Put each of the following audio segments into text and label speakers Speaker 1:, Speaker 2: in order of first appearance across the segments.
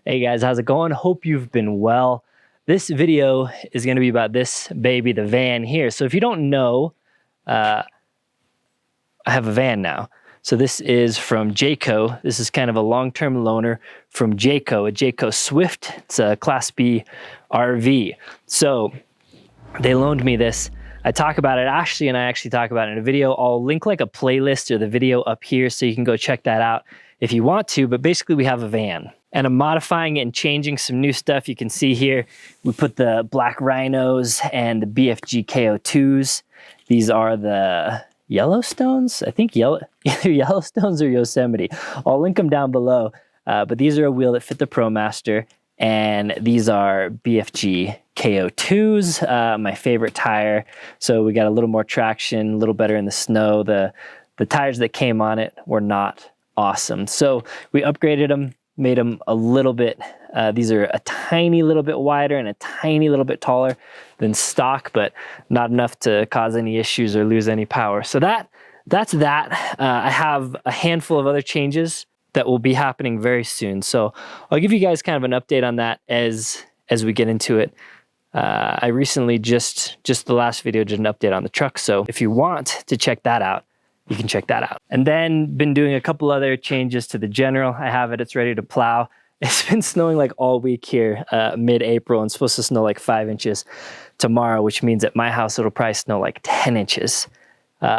Speaker 1: Hey guys, how's it going? Hope you've been well. This video is going to be about this baby, the van here. So if you don't know, I have a van now. So this is from Jayco. This is kind of a long-term loaner from Jayco, a Jayco Swift. It's a Class B RV. So they loaned me this. I talk about it, Ashley and I actually talk about it in a video. I'll link like a playlist or the video up here so you can go check that out if you want to. But basically we have a van and I'm modifying it and changing some new stuff. You can see here, we put the black rhinos and the BFG KO2s. These are the Yellowstones, I think either Yellowstones or Yosemite. I'll link them down below. But these are a wheel that fit the ProMaster, and these are BFG KO2s, my favorite tire. So we got a little more traction, a little better in the snow. The tires that came on it were not awesome. So we upgraded them, made them a little bit, these are a tiny little bit wider and a tiny little bit taller than stock, but not enough to cause any issues or lose any power. So that's that. I have a handful of other changes that will be happening very soon. So I'll give you guys kind of an update on that as we get into it. I recently just the last video did an update on the truck. So if you want to check that out, you can check that out. And then been doing a couple other changes to the General. I have it, it's ready to plow. It's been snowing like all week here, mid-April, and it's supposed to snow like 5 inches tomorrow, which means at my house, it'll probably snow like 10 inches.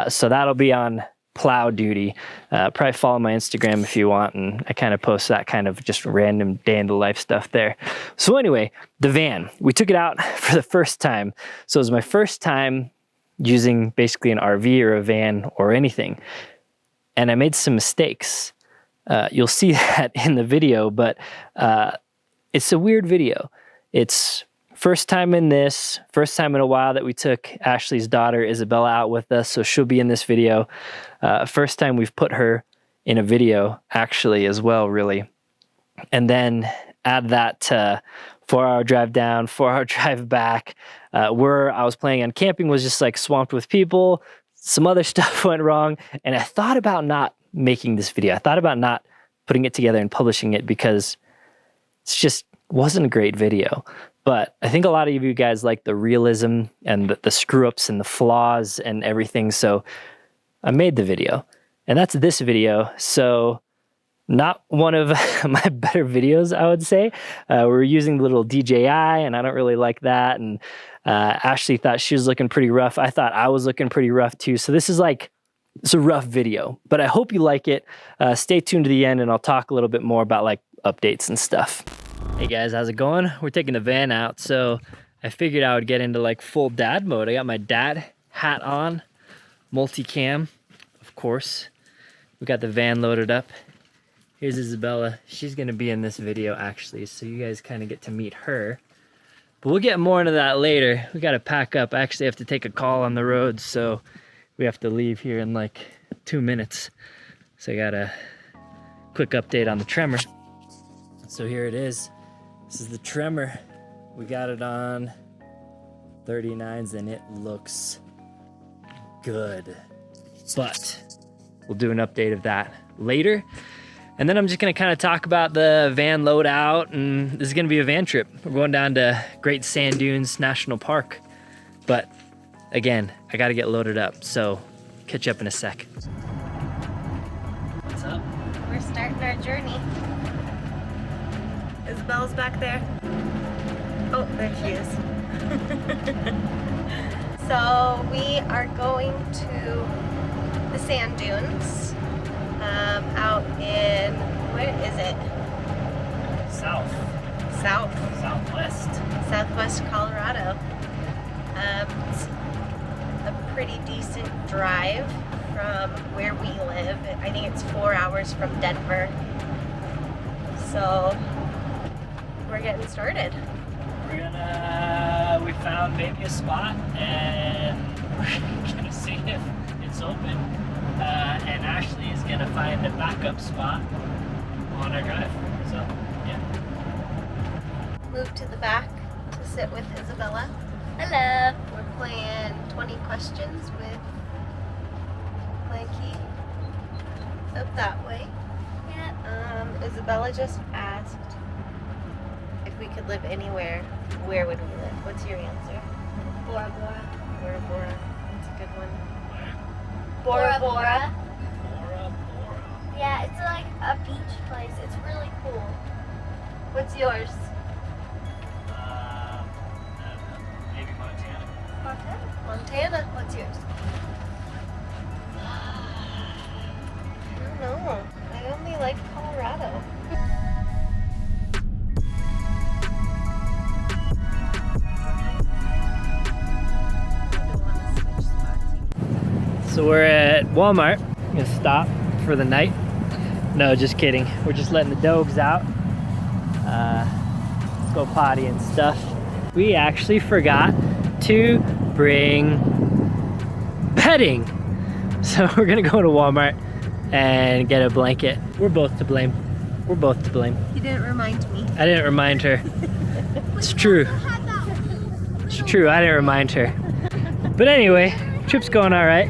Speaker 1: So that'll be on plow duty. Probably follow my Instagram if you want, and I kind of post that kind of just random day in the life stuff there. So anyway, the van, we took it out for the first time. So it was my first time using basically an RV or a van or anything. And I made some mistakes. You'll see that in the video, but it's a weird video. It's first time in this, first time in a while that we took Ashley's daughter, Isabella, out with us, so she'll be in this video. First time we've put her in a video, actually, as well, really. And then add that to 4-hour drive down, 4-hour drive back. Where I was planning on camping was just like swamped with people. Some other stuff went wrong, and I thought about not making this video. I thought about not putting it together and publishing it because it's just wasn't a great video. But I think a lot of you guys like the realism and the screw-ups and the flaws and everything, so I made the video. And that's this video. So not one of my better videos, I would say. We're using the little DJI, and I don't really like that. And Ashley thought she was looking pretty rough. I thought I was looking pretty rough too. So this is like, it's a rough video, but I hope you like it. Stay tuned to the end, and I'll talk a little bit more about like updates and stuff. Hey guys, how's it going? We're taking the van out, so I figured I would get into like full dad mode. I got my dad hat on, multicam, of course. We got the van loaded up. Here's Isabella. She's gonna be in this video actually, so you guys kind of get to meet her. But we'll get more into that later. We gotta pack up. I actually have to take a call on the road, so we have to leave here in like 2 minutes. So I got a quick update on the Tremor. So here it is. This is the Tremor. We got it on 39s and it looks good. But we'll do an update of that later. And then I'm just gonna kind of talk about the van loadout, and this is gonna be a van trip. We're going down to Great Sand Dunes National Park. But again, I gotta get loaded up, so catch up in a sec. What's up?
Speaker 2: We're starting our journey. Isabella's back there. Oh, there she is. So we are going to the sand dunes out in, where is it? Southwest Colorado. It's a pretty decent drive from where we live. I think it's 4 hours from Denver. So we're getting started.
Speaker 1: We found maybe a spot, and we're gonna see if it's open. And Ashley is gonna find a backup spot on our drive. So yeah.
Speaker 2: Move to the back to sit with Isabella. Hello. We're playing 20 questions with Blanky. Up that way. Yeah. Isabella just asked we could live anywhere, where would we live? What's your answer?
Speaker 3: Bora Bora.
Speaker 2: Bora Bora. That's a good one.
Speaker 3: Bora Bora. Yeah, it's like a beach place. It's really cool. What's yours?
Speaker 1: I don't know. Maybe Montana.
Speaker 3: Montana. Montana. What's yours?
Speaker 2: I don't know. I only like Colorado.
Speaker 1: So we're at Walmart. I'm gonna stop for the night. No, just kidding. We're just letting the dogs out. Go potty and stuff. We actually forgot to bring bedding. So we're gonna go to Walmart and get a blanket. We're both to blame. We're both to blame.
Speaker 2: You didn't remind me.
Speaker 1: I didn't remind her. It's true. It's true, I didn't remind her. But anyway, trip's going all right.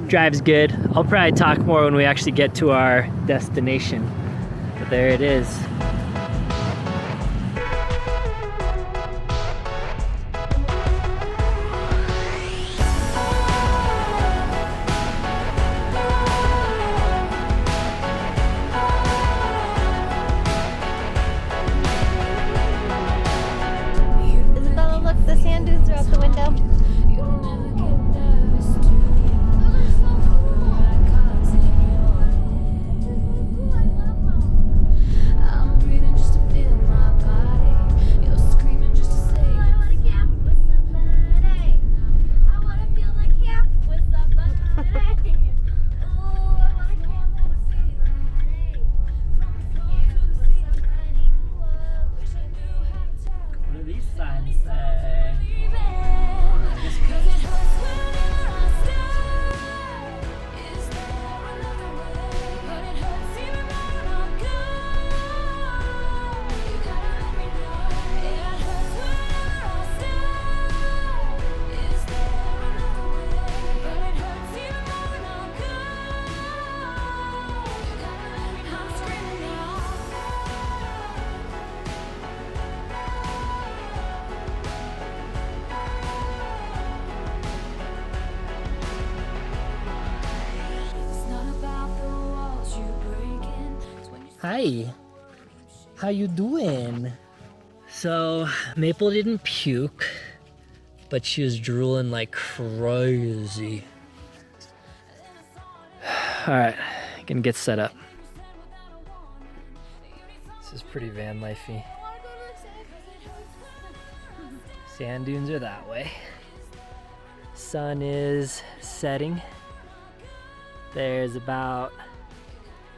Speaker 1: Drive's good. I'll probably talk more when we actually get to our destination. But there it is.
Speaker 2: Isabella, look, the sand dunes are out the window.
Speaker 1: What do these signs say? Hi, how you doing? So Maple didn't puke, but she was drooling like crazy. All right, gonna get set up. This is pretty van lifey. Sand dunes are that way. Sun is setting. There's about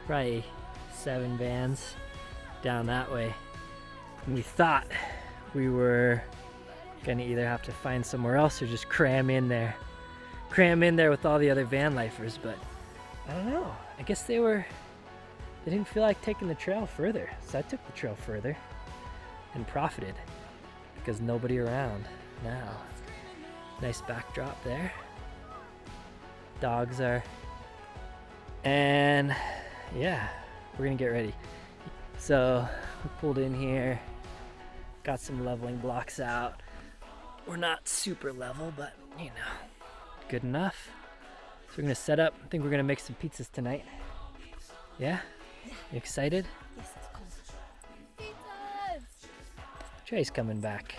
Speaker 1: probably 7 vans down that way. And we thought we were gonna either have to find somewhere else or just cram in there with all the other van lifers, but I don't know. I guess they didn't feel like taking the trail further. So I took the trail further and profited because nobody around now. Nice backdrop there. Dogs are, and yeah, we're gonna get ready. So we pulled in here, got some leveling blocks out. We're not super level, but you know, good enough. So we're gonna set up. I think we're gonna make some pizzas tonight. Yeah? You excited?
Speaker 2: Yes, of course.
Speaker 3: Pizzas!
Speaker 1: Trey's coming back.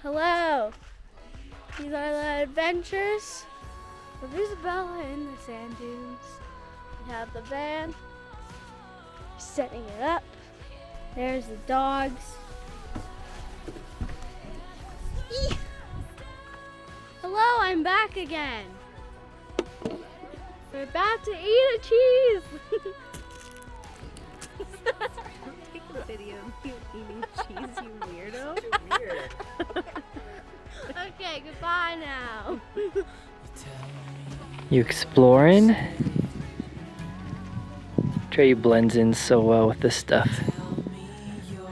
Speaker 3: Hello. These are the adventures of Isabella in the sand dunes. We have the van, setting it up. There's the dogs. Eek. Hello, I'm back again. We're about to eat a cheese.
Speaker 2: Take a video of you eating cheese, you weirdo.
Speaker 1: Weird.
Speaker 3: Okay, goodbye now.
Speaker 1: You exploring? Trey blends in so well with this stuff.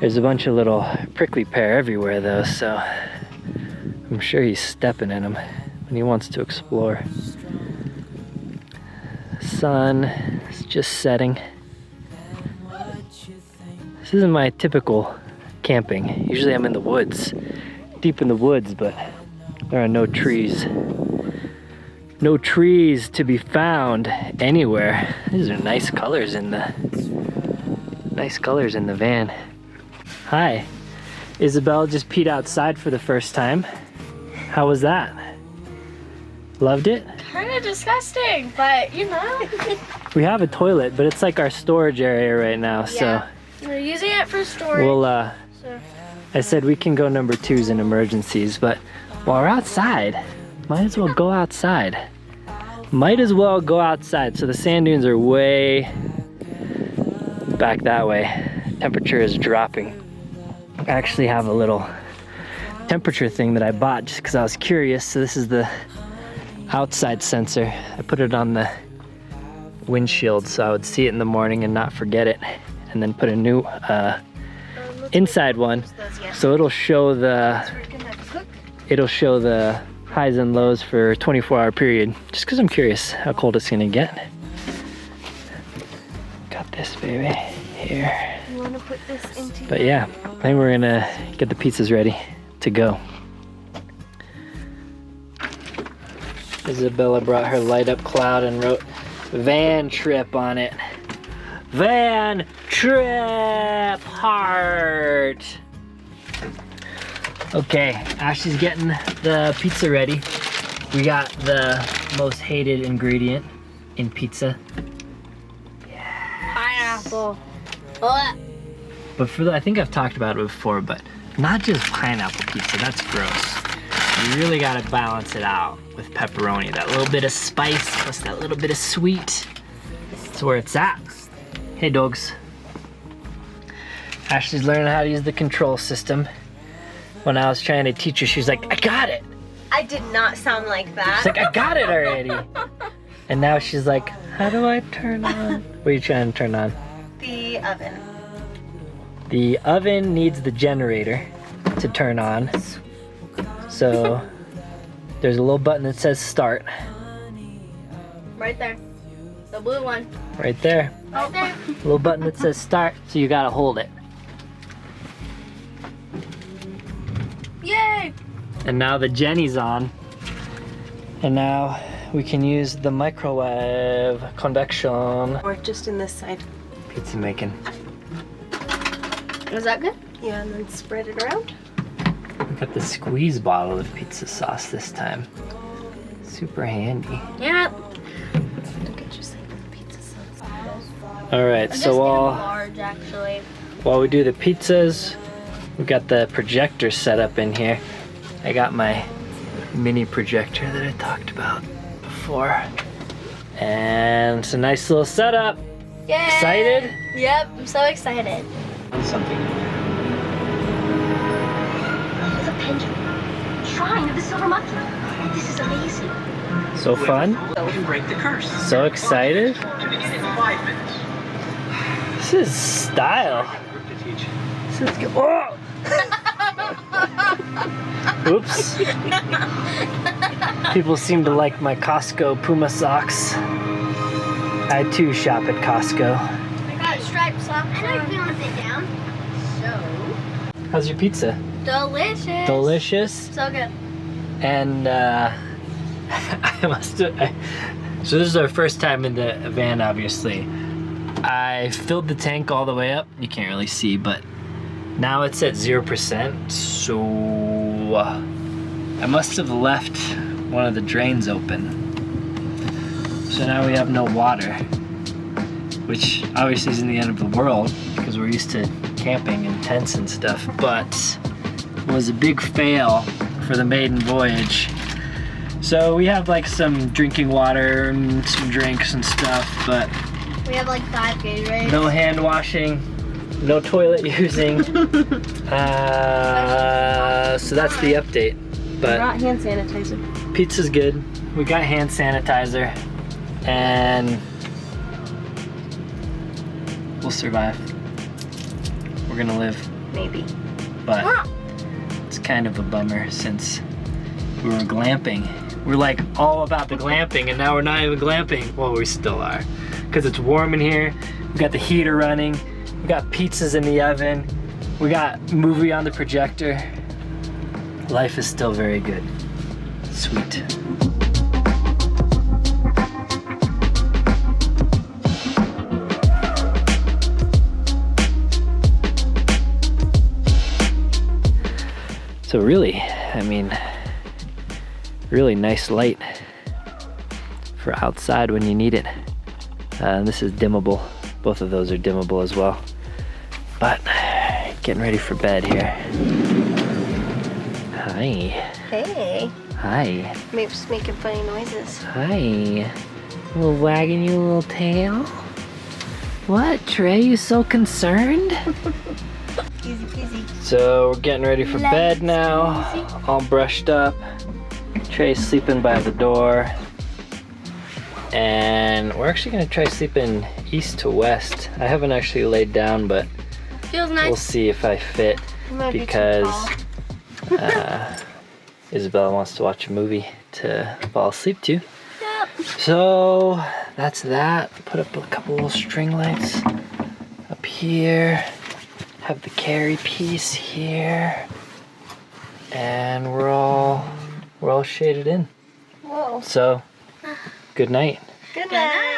Speaker 1: There's a bunch of little prickly pear everywhere though, so I'm sure he's stepping in them when he wants to explore. Sun is just setting. This isn't my typical camping. Usually I'm in the woods, deep in the woods, but there are no trees. No trees to be found anywhere. These are nice colors in the van. Hi. Isabel just peed outside for the first time. How was that? Loved it?
Speaker 3: Kind of disgusting, but you know.
Speaker 1: We have a toilet, but it's like our storage area right now, so
Speaker 3: we're using it for storage.
Speaker 1: we'll
Speaker 3: so.
Speaker 1: I said we can go number 2s in emergencies, but while we're outside, might as well go outside. Might as well go outside. So the sand dunes are way back that way. Temperature is dropping. I actually have a little temperature thing that I bought just because I was curious. So this is the outside sensor. I put it on the windshield so I would see it in the morning and not forget it, and then put a new inside one so it'll show the highs and lows for a 24-hour period, just because I'm curious how cold it's gonna get. Got this baby here.
Speaker 2: You want to put this into?
Speaker 1: But yeah, I think we're gonna get the pizzas ready to go. Isabella brought her light up cloud and wrote van trip on it. Van trip heart. Okay, Ashley's getting the pizza ready. We got the most hated ingredient in pizza.
Speaker 3: Pineapple. What?
Speaker 1: But for the, I think I've talked about it before, but not just pineapple pizza, that's gross. You really gotta balance it out with pepperoni. That little bit of spice plus that little bit of sweet. That's where it's at. Hey dogs. Ashley's learning how to use the control system. When I was trying to teach her, she's like, I got it.
Speaker 2: I did not sound like that.
Speaker 1: She's like, I got it already. And now she's like, how do I turn on? What are you trying to turn on?
Speaker 2: The oven.
Speaker 1: The oven needs the generator to turn on. So there's a little button that says start.
Speaker 3: Right there. The blue one.
Speaker 1: Right there.
Speaker 3: Right there.
Speaker 1: Little button that says start, so you gotta hold it.
Speaker 3: Yay!
Speaker 1: And now the Jenny's on. And now we can use the microwave convection.
Speaker 2: Or just in this side.
Speaker 1: Pizza making.
Speaker 3: Is that good?
Speaker 2: Yeah, and then spread it around.
Speaker 1: Got the squeeze bottle of pizza sauce this time. Super handy.
Speaker 3: Yeah.
Speaker 2: Don't get yourself the pizza sauce.
Speaker 1: All right,
Speaker 3: Just
Speaker 1: so
Speaker 3: large, actually.
Speaker 1: while we do the pizzas, we got the projector set up in here. I got my mini projector that I talked about before. And it's a nice little setup.
Speaker 3: Yay!
Speaker 1: Excited?
Speaker 3: Yep, I'm so excited.
Speaker 1: Something.
Speaker 4: The pendulum. Shrine of the Silver Monkey. This is amazing.
Speaker 1: So fun.
Speaker 5: Can break the curse.
Speaker 1: So excited.
Speaker 5: To begin in 5 minutes.
Speaker 1: This is style. This is good. Whoa! Oops. People seem to like my Costco Puma socks. I too shop at Costco.
Speaker 3: I got striped socks.
Speaker 4: I know you're feeling a bit down. So,
Speaker 1: How's your pizza?
Speaker 3: Delicious.
Speaker 1: Delicious.
Speaker 3: So good.
Speaker 1: And so this is our first time in the van, obviously. I filled the tank all the way up. You can't really see, but now it's at 0%. So I must have left one of the drains open. So now we have no water, which obviously isn't the end of the world because we're used to camping in tents and stuff, but it was a big fail for the maiden voyage. So we have like some drinking water and some drinks and stuff, but
Speaker 3: We have like 5 Gatorades.
Speaker 1: no hand washing, no toilet using. So that's the update. But
Speaker 2: Not hand sanitizer.
Speaker 1: pizza's good. We got hand sanitizer and we'll survive. We're gonna live,
Speaker 2: Maybe.
Speaker 1: but it's kind of a bummer since we were glamping. We're like all about the glamping and now we're not even glamping. Well, we still are, because it's warm in here. We got the heater running. We We got pizzas in the oven. We got movie on the projector. Life is still very good. Sweet. So really, I mean, really nice light for outside when you need it. This is dimmable. Both of those are dimmable as well. But getting ready for bed here. Hi.
Speaker 2: Hey.
Speaker 1: Hi.
Speaker 2: Maybe just making funny noises.
Speaker 1: Hi. Little wagging your little tail. What, Trey? You so concerned?
Speaker 2: Easy peasy.
Speaker 1: So we're getting ready for bed now. All brushed up. Trey's sleeping by the door. And we're actually gonna try sleeping east to west. I haven't actually laid down, but
Speaker 3: Feels nice.
Speaker 1: we'll see if I fit because Isabella wants to watch a movie to fall asleep to.
Speaker 3: Yep.
Speaker 1: So that's that. Put up a couple little string lights up here. Have the carry piece here. And we're all shaded in.
Speaker 2: Whoa.
Speaker 1: So good night.
Speaker 2: Good night.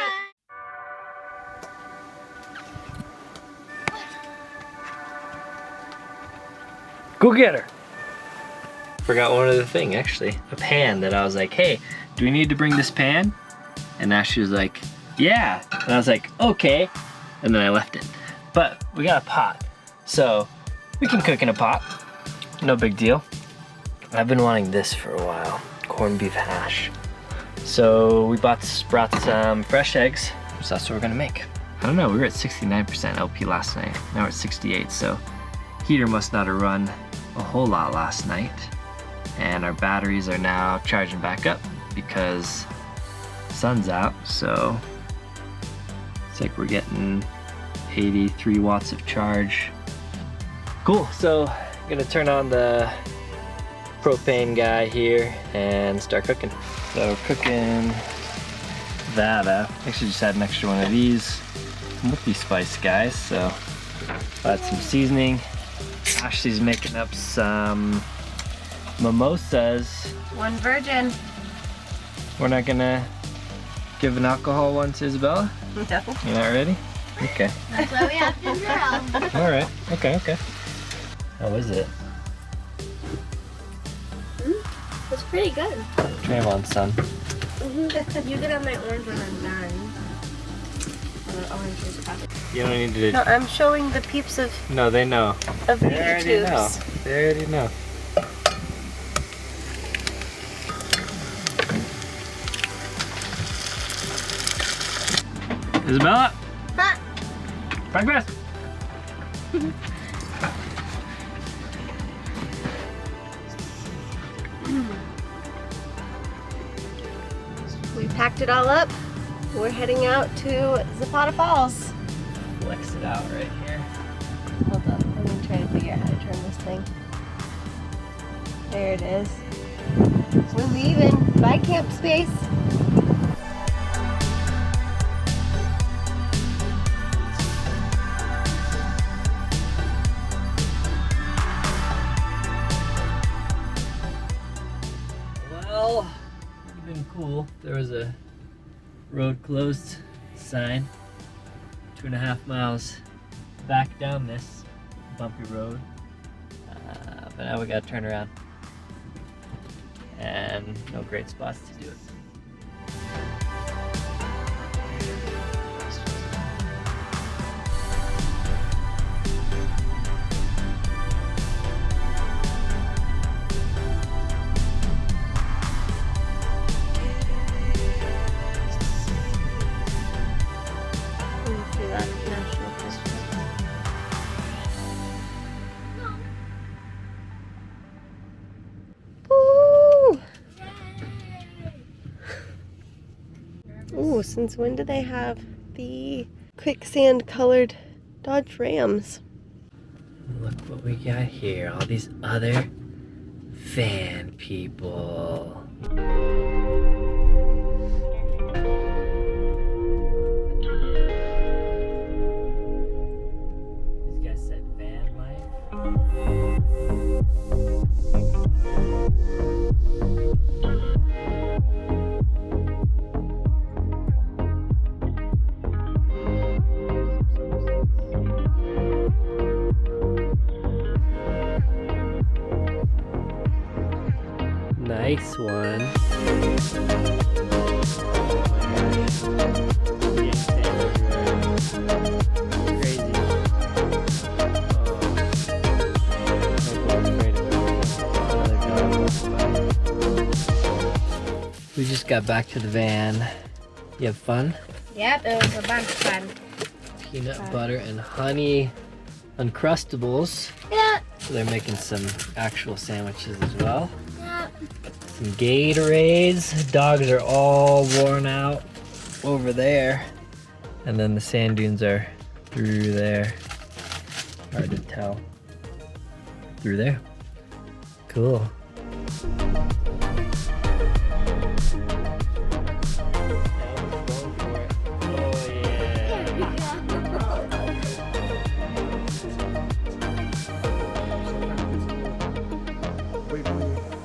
Speaker 1: Go get her. Forgot one other thing, actually. A pan that I was like, hey, do we need to bring this pan? And now she was like, yeah. And I was like, okay. And then I left it. But we got a pot. So we can cook in a pot. No big deal. I've been wanting this for a while. Corned beef hash. So we brought some fresh eggs. So that's what we're gonna make. I don't know, we were at 69% LP last night. Now we're at 68, so heater must not have run a whole lot last night. And our batteries are now charging back up because sun's out, so it's like we're getting 83 watts of charge. Cool, so I'm gonna turn on the propane guy here and start cooking. So we're cooking that up. Actually just had an extra one of these multi-spice guys, so add some seasoning. Ashley's making up some mimosas.
Speaker 2: One virgin.
Speaker 1: We're not gonna give an alcohol one to Isabella?
Speaker 2: No.
Speaker 1: You're not ready? Okay.
Speaker 3: That's why we have ginger ale.
Speaker 1: All right. Okay. How is it?
Speaker 3: It's pretty good.
Speaker 1: Try on, son.
Speaker 3: You can have my orange when I'm done. The orange is probably.
Speaker 1: You don't need to.
Speaker 2: No, I'm showing the peeps of
Speaker 1: No, they know.
Speaker 2: of
Speaker 1: They already know.
Speaker 2: YouTubes.
Speaker 1: They already know. Isabella!
Speaker 3: Huh?
Speaker 1: Breakfast!
Speaker 2: We packed it all up. We're heading out to Zapata Falls.
Speaker 1: Flex it out right here.
Speaker 2: Hold up, I'm gonna try to figure out how to turn this thing. There it is. We're leaving. Bye, camp space.
Speaker 1: Well, it would have been cool. There was a road closed sign 2.5 miles back down this bumpy road. But now we gotta turn around. And no great spots to do it.
Speaker 2: See that national festival. Ooh. Ooh, since when do they have the quicksand colored Dodge Rams?
Speaker 1: Look what we got here. All these other fan people. Nice one. Crazy. We just got back to the van. You have fun?
Speaker 2: Yep, it was a bunch of fun.
Speaker 1: Peanut butter and honey Uncrustables.
Speaker 2: Yeah.
Speaker 1: So they're making some actual sandwiches as well.
Speaker 2: Yeah.
Speaker 1: Some Gatorades. Dogs are all worn out over there. And then the sand dunes are through there. Hard to tell. Through there. Cool.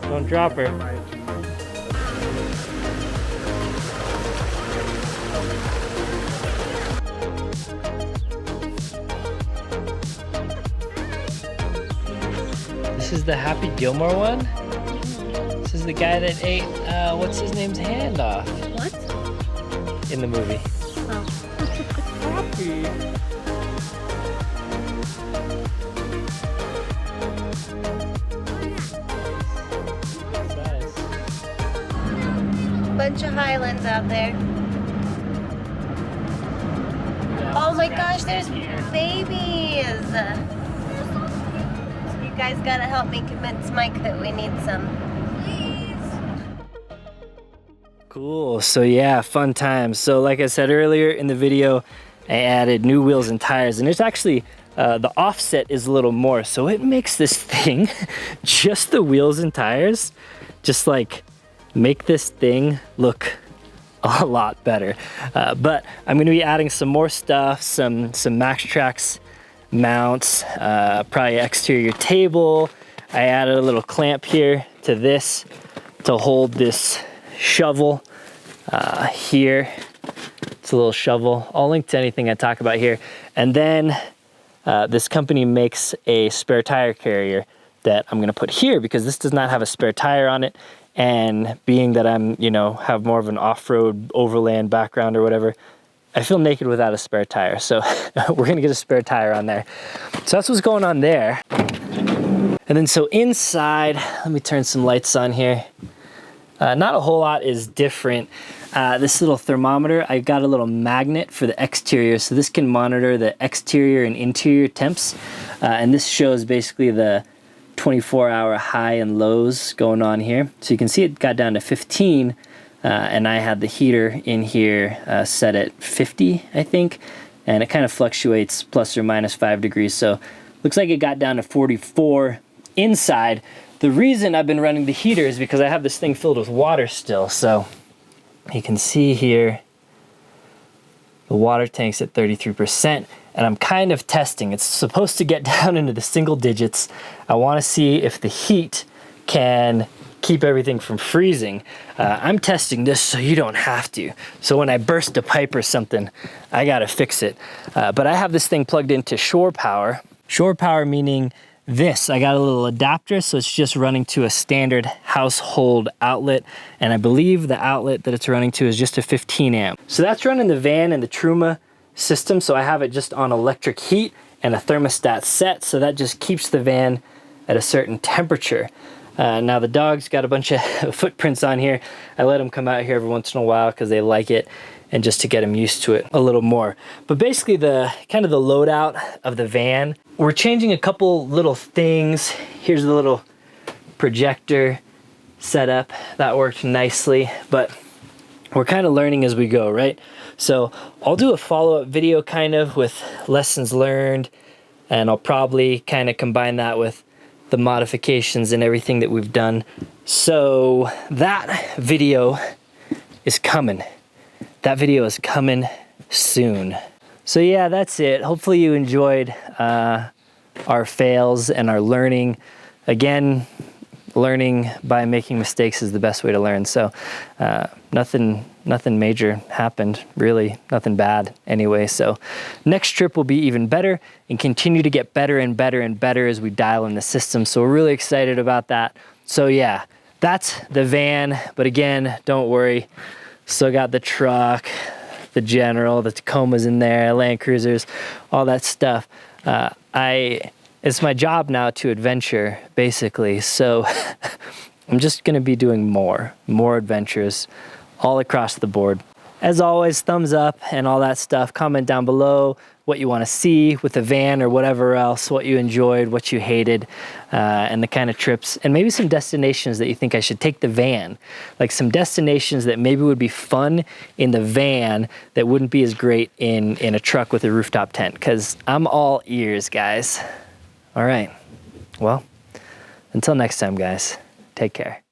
Speaker 1: Don't drop her. This is the Happy Gilmore one? This is the guy that ate, what's his name's hand off?
Speaker 3: What?
Speaker 1: In the movie. Happy.
Speaker 2: Bunch of Highlands out there. Oh my gosh, there's babies. You guys gotta help me convince Mike that we need some.
Speaker 1: Cool, so yeah, fun times. So like I said earlier in the video, I added new wheels and tires, and it's actually, the offset is a little more, so it makes this thing, just the wheels and tires, just like make this thing look a lot better. But I'm gonna be adding some more stuff, some Max Trax mounts, probably exterior table. I added a little clamp here to this to hold this shovel here. It's a little shovel. I'll link to anything I talk about here. And then this company makes a spare tire carrier that I'm gonna put here because this does not have a spare tire on it. And being that I'm, you know, have more of an off-road overland background or whatever, I feel naked without a spare tire. So we're gonna get a spare tire on there. So that's what's going on there. And then so inside, let me turn some lights on here. Not a whole lot is different. This little thermometer, I got a little magnet for the exterior. So this can monitor the exterior and interior temps. And this shows basically the 24-hour high and lows going on here. So you can see it got down to 15 and I had the heater in here set at 50, I think, and it kind of fluctuates plus or minus 5 degrees. So looks like it got down to 44 inside. The reason I've been running the heater is because I have this thing filled with water still. So you can see here the water tank's at 33%. And I'm kind of testing. It's supposed to get down into the single digits. I want to see if the heat can keep everything from freezing. I'm testing this so you don't have to. So when I burst a pipe or something, I gotta fix it. But I have this thing plugged into shore power. Shore power meaning this. I got a little adapter, so it's just running to a standard household outlet. And I believe the outlet that it's running to is just a 15 amp. So that's running the van and the Truma system, so I have it just on electric heat and a thermostat set, so that just keeps the van at a certain temperature. Now the dog's got a bunch of footprints on here. I let them come out here every once in a while because they like it, and just to get them used to it a little more. But basically the kind of the loadout of the van, we're changing a couple little things. Here's the little projector setup that worked nicely, but we're kind of learning as we go, right? So I'll do a follow-up video kind of with lessons learned, and I'll probably kind of combine that with the modifications and everything that we've done. So that video is coming. That video is coming soon. So yeah, that's it. Hopefully you enjoyed our fails and our learning. Again, learning by making mistakes is the best way to learn. So nothing major happened, really, nothing bad anyway. So next trip will be even better and continue to get better and better and better as we dial in the system. So we're really excited about that. So yeah, that's the van. But again, don't worry. Still got the truck, the General, the Tacomas in there, Land Cruisers, all that stuff. It's my job now to adventure, basically. So I'm just gonna be doing more adventures all across the board. As always, thumbs up and all that stuff. Comment down below what you want to see with the van or whatever else, what you enjoyed, what you hated, and the kind of trips, and maybe some destinations that you think I should take the van. Like some destinations that maybe would be fun in the van that wouldn't be as great in a truck with a rooftop tent, because I'm all ears, guys. All right, well, until next time, guys, take care.